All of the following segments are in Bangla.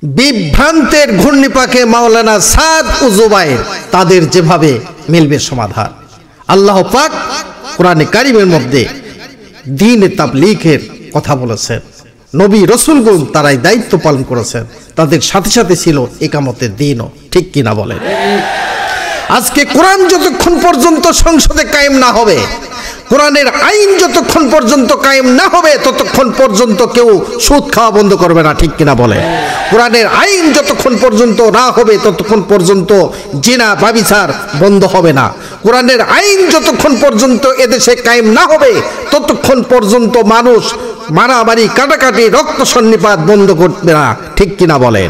বিভ্রান্তের ঘূর্ণিপাকে মাওলানা সাদ ও জুবায়ের তাদের যেভাবে মিলবে সমাধান। আল্লাহ পাক কোরআনে কারিমের মধ্যে দ্বীন তাবলীগের কথা বলেছেন। নবী রাসূলগণ তারাই দায়িত্ব পালন করেছেন, তাদের সাথে সাথে ছিল ইকামতের দ্বীনও। ঠিক কিনা বলেন? আজকে কোরআন যতক্ষণ পর্যন্ত সংসদে কায়েম না হবে, কোরআনের আইন যতক্ষণ পর্যন্ত কায়েম না হবে, ততক্ষণ পর্যন্ত কেউ সুদ খাওয়া বন্ধ করবে না। ঠিক কিনা বলে? কোরআনের আইন যতক্ষণ পর্যন্ত না হবে, ততক্ষণ পর্যন্ত জিনা ব্যভিচার বন্ধ হবে না। কোরআনের আইন যতক্ষণ পর্যন্ত এদেশে কায়েম না হবে, ততক্ষণ পর্যন্ত মানুষ মারামারি, কাটাকাটি, রক্ত সন্নিপাত বন্ধ করবে না। ঠিক কিনা বলেন?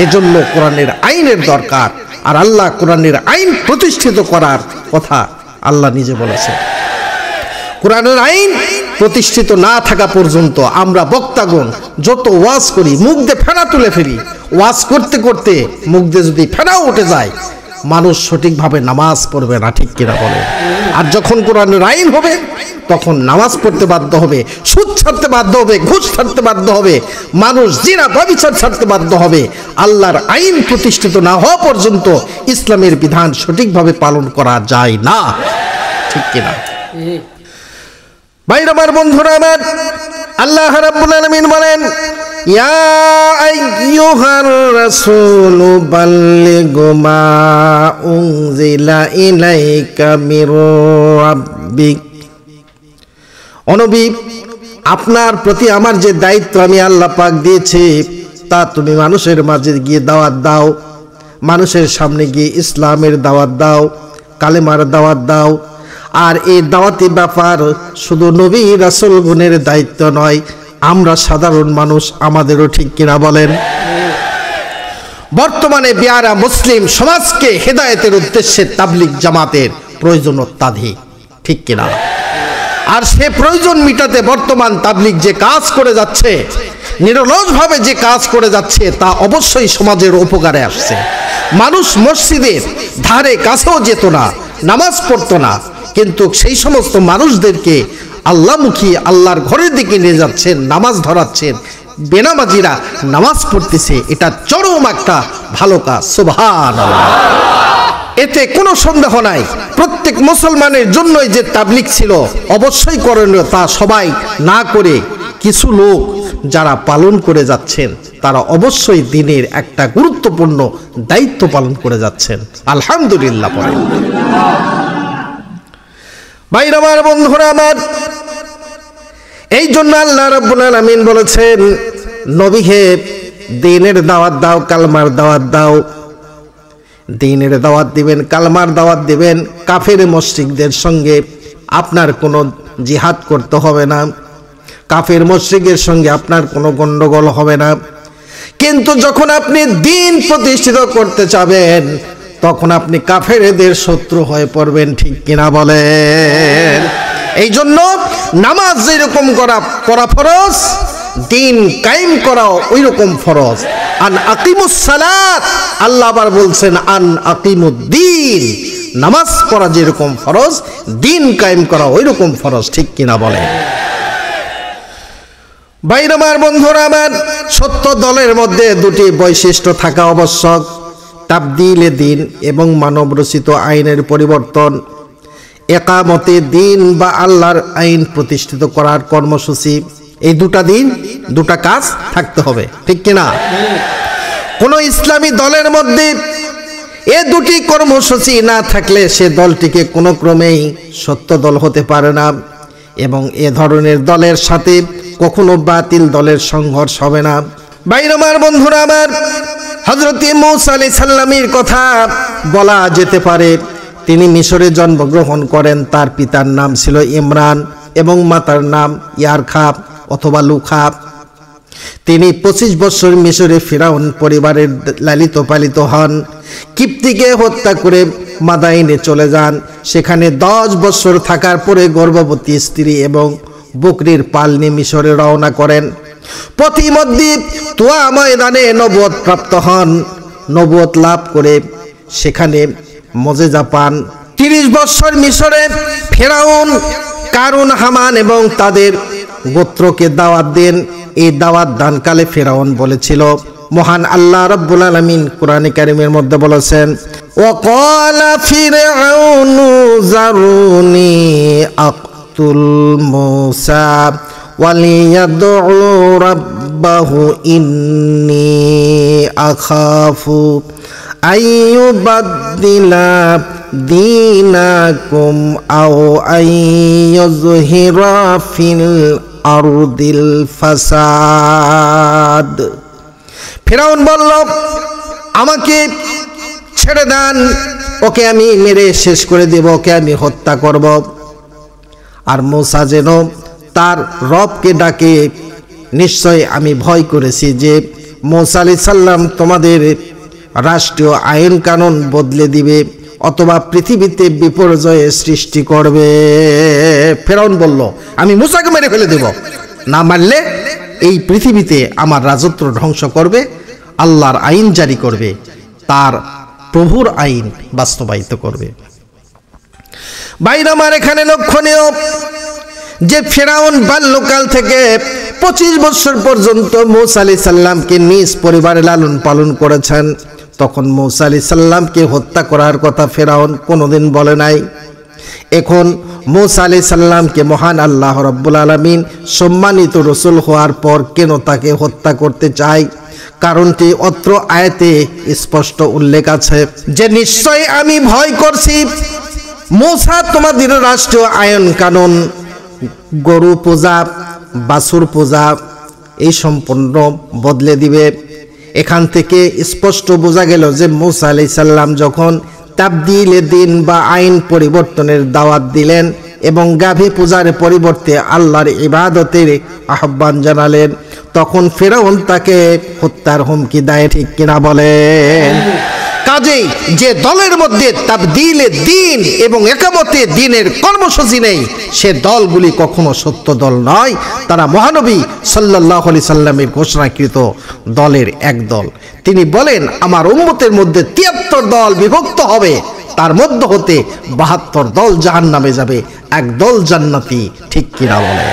এজন্য কোরআনের আইনের দরকার। আর আল্লাহ কোরআনের আইন প্রতিষ্ঠিত করার কথা আল্লাহ নিজে বলেছে। কোরআনের আইন প্রতিষ্ঠিত না থাকা পর্যন্ত আমরা বক্তাগণ যত ওয়াজ করি, মুখ দিয়ে ফেনা তুলে ফেলি। ওয়াজ করতে করতে মুখ দিয়ে যদি ফেনাও উঠে যায়, মানুষ সঠিকভাবে নামাজ পড়বে না। ঠিক কিনা বলে? আর যখন কোরআনের আইন হবে, তখন নামাজ পড়তে বাধ্য হবে, সুদ ছাড়তে বাধ্য হবে, ঘুষ ছাড়তে বাধ্য হবে, মানুষ জিনা ব্যভিচার ছাড়তে বাধ্য হবে। আল্লাহর আইন প্রতিষ্ঠিত না হওয়া পর্যন্ত ইসলামের বিধান সঠিকভাবে পালন করা যায় না। ঠিক কিনা? ভাইরা আমার, বন্ধুরা আমার, আল্লাহ রাব্বুল আলামিন বলেন, ইয়া আইয়ুহার রাসূলু বাল্লিগ মা উনজিলা ইলাইকা মির রাব্বিক। ও নবী, আপনার প্রতি আমার যে দায়িত্ব আমি আল্লাহ পাক দিয়েছি, তা তুমি মানুষের মাঝে গিয়ে দাওয়াত দাও, মানুষের সামনে গিয়ে ইসলামের দাওয়াত দাও, কালেমার দাওয়াত দাও। আর এই দাওয়াতি ব্যাপার শুধু নবী রাসূল গুণের দায়িত্ব নয়, আমরা সাধারণ মানুষ আমাদেরও। ঠিক কিনা বলেন? বর্তমানে বিয়ারা মুসলিম সমাজকে হেদায়েতের উদ্দেশ্যে তাবলীগ জামাতের প্রয়োজন অত্যাধিক। ঠিক কিনা? আর সে প্রয়োজন মিটাতে বর্তমান তাবলীগ যে কাজ করে যাচ্ছে, নিরলসভাবে যে কাজ করে যাচ্ছে, তা অবশ্যই সমাজের উপকারে আসছে। মানুষ মসজিদের ধারে কাছেও যেত না, নামাজ পড়তো না, কিন্তু সেই সমস্ত মানুষদেরকে আল্লাহমুখী, আল্লাহর ঘরের দিকে নিয়ে যাচ্ছেন, নামাজ ধরাচ্ছেন, বেনামাজিরা নামাজ পড়তেছে। এটা চরম একটা ভালো কাজ। সুবহানাল্লাহ। এতে কোনো সন্দেহ নাই, প্রত্যেক মুসলমানের জন্যই যে তাবলীগ ছিল অবশ্যই করণীয়, তা সবাই না করে কিছু লোক যারা পালন করে যাচ্ছেন, তারা অবশ্যই দ্বীনের একটা গুরুত্বপূর্ণ দায়িত্ব পালন করে যাচ্ছেন। আলহামদুলিল্লাহ পড়েন। ভাইরা আমার, বন্ধুরা আমার, এই জন্য আল্লাহ রাব্বুল আলামিন বলেছেন, নবী হে, দ্বীনের দাওয়াত দাও, কালমার দাওয়াত দাও। দ্বীনের দাওয়াত দিবেন, কালমার দাওয়াত দিবেন। কাফের মুশরিকদের সঙ্গে আপনার কোনো জিহাদ করতে হবে না, কাফের মুশরিকের সঙ্গে আপনার কোনো গন্ডগোল হবে না। কিন্তু যখন আপনি দ্বীন প্রতিষ্ঠিত করতে চাবেন, তখন আপনি কাফেরদের শত্রু হয়ে পড়বেন। ঠিক কিনা বলেন? এই জন্য নামাজ যেরকম করা ফরজ, দ্বীন কায়েম করাও ওই রকম ফরজ। আন আকিমুস সালাত, আল্লাহ আবার বলছেন আন আকিমুদ্দিন। নামাজ পড়া যেরকম ফরজ, দ্বীন কায়েম করা ওই রকম ফরজ। ঠিক কিনা বলেন? ভাইরা আমার, বন্ধুরা আমার, সত্য দলের মধ্যে দুটি বৈশিষ্ট্য থাকা আবশ্যক: তাবদীলে দ্বীন এবং মানব রচিত আইনের পরিবর্তন। একামতে দ্বীন বা আল্লাহর আইন প্রতিষ্ঠিত করার কর্মসূচি, এই দুটা কাজ থাকতে হবে। ঠিক কিনা? কোন ইসলামী দলের মধ্যে এ দুটি কর্মসূচি না থাকলে সে দলটিকে কোনো ক্রমেই সত্য দল হতে পারে না, এবং এ ধরনের দলের সাথে কখনো বাতিল দলের সংঘর্ষ হবে না। ভাইরা আমার, বন্ধুরা আমার, হযরত মূসা আলাইহিস সালামের কথা বলা যেতে পারে। তিনি মিশরে জন্মগ্রহণ করেন। তার পিতার নাম ছিল ইমরান এবং মাতার নাম ইয়ারখাব অথবা লুখাব। তিনি 25 বছর মিশরে ফিরাউন পরিবারের লালিত পালিত হন। কিপ্তিকে হত্যা করে মাদাইনে চলে যান। সেখানে 10 বছর থাকার পরে গর্ভবতী স্ত্রী এবং বকরির পাল নিয়ে মিশরে রওনা করেন। পথিমধ্যে তুয়া ময়দানে নবুয়ত প্রাপ্ত হন। নবুয়ত লাভ করে সেখানে মুজিজা পান। 30 বছর মিশরে ফেরাউন, কারুন, হামান এবং তাদের গোত্রকে দাওয়াত দেন। এই দাওয়াত দানকালে ফেরাউন বলেছিল, মহান আল্লাহ রাব্বুল আলামিন কোরআনে কারীমের মধ্যে বলেছেন, ওয়াকালা ফিরআউনু যারুনি আকতুল মূসা ওয়ালিয়াদউ রাব্বাহু ইন্নী আখাফু আইয়ুবাদদিলা দীনাকুম আও আইয়ুযহিরা ফিল আরদিল ফাসাদ। ফিরআউন বলল, আমাকে ছেড়ে দেন, ওকে আমি মেরে শেষ করে দেব, ওকে আমি হত্যা করব। আর মূসা যেন তার রবকে ডাকে, নিশ্চয় আমি ভয় করেছি যে মূসা আলাইহিস সালাম তোমাদের রাষ্ট্রীয় আইন কানুন বদলে দিবে অথবা পৃথিবীতে বিপর্যয়ের সৃষ্টি করবে। ফিরআউন বলল, আমি মূসাকে মেরে ফেলে দেব, না মারলে এই পৃথিবীতে আমার রাজত্ব ধ্বংস করবে, আল্লাহর আইন জারি করবে, তার প্রভুর আইন বাস্তবায়িত করবে। ভাইরা আমার, এখানে লক্ষণীয় যে ফিরআউন বাল্যকাল থেকে 25 বছর পর্যন্ত মূসা আলাইহিস সালামকে নিজ পরিবারে লালন পালন করেছেন। তখন মূসা আলাইহিস সালামকে হত্যা করার কথা ফিরআউন কোনোদিন বলে নাই। এখন মূসা আলাইহিস সালামকে মহান আল্লাহ রাব্বুল আলামিন সম্মানিত রাসূল হওয়ার পর কেন তাকে হত্যা করতে চায়? কারণটি অত্র আয়াতে স্পষ্ট উল্লেখ আছে যে নিশ্চয় আমি ভয় করছি মূসা তোমাদের রাষ্ট্রীয় আইন কানুন, গরু পূজা, বাছুর পূজা এই সম্পূর্ণ বদলে দিবে। এখান থেকে স্পষ্ট বোঝা গেল যে মূসা আলাইহিস সালাম যখন তাবদীলে দিন বা আইন পরিবর্তনের দাওয়াত দিলেন এবং গাভী পূজার পরিবর্তে আল্লাহর ইবাদতের আহ্বান জানালেন, তখন ফিরআউন তাকে হত্যার হুমকি দেয়, ঠিক কিনা বলেন? কাজেই যে দলের মধ্যে তাবদীলে দিন এবং একামতে দিনের কর্মসূচি নেই, সে দলগুলি কখনো সত্য দল নয়, তারা মহানবী সাল্লাল্লাহু আলাইহি সাল্লামের ঘোষণাকৃত দলের এক দল। তিনি বলেন, আমার উম্মতের মধ্যে 73 দল বিভক্ত হবে, তার মধ্য হতে 72 দল জাহান্নামে যাবে, এক দল জান্নাতি, ঠিক কিনা বলেন?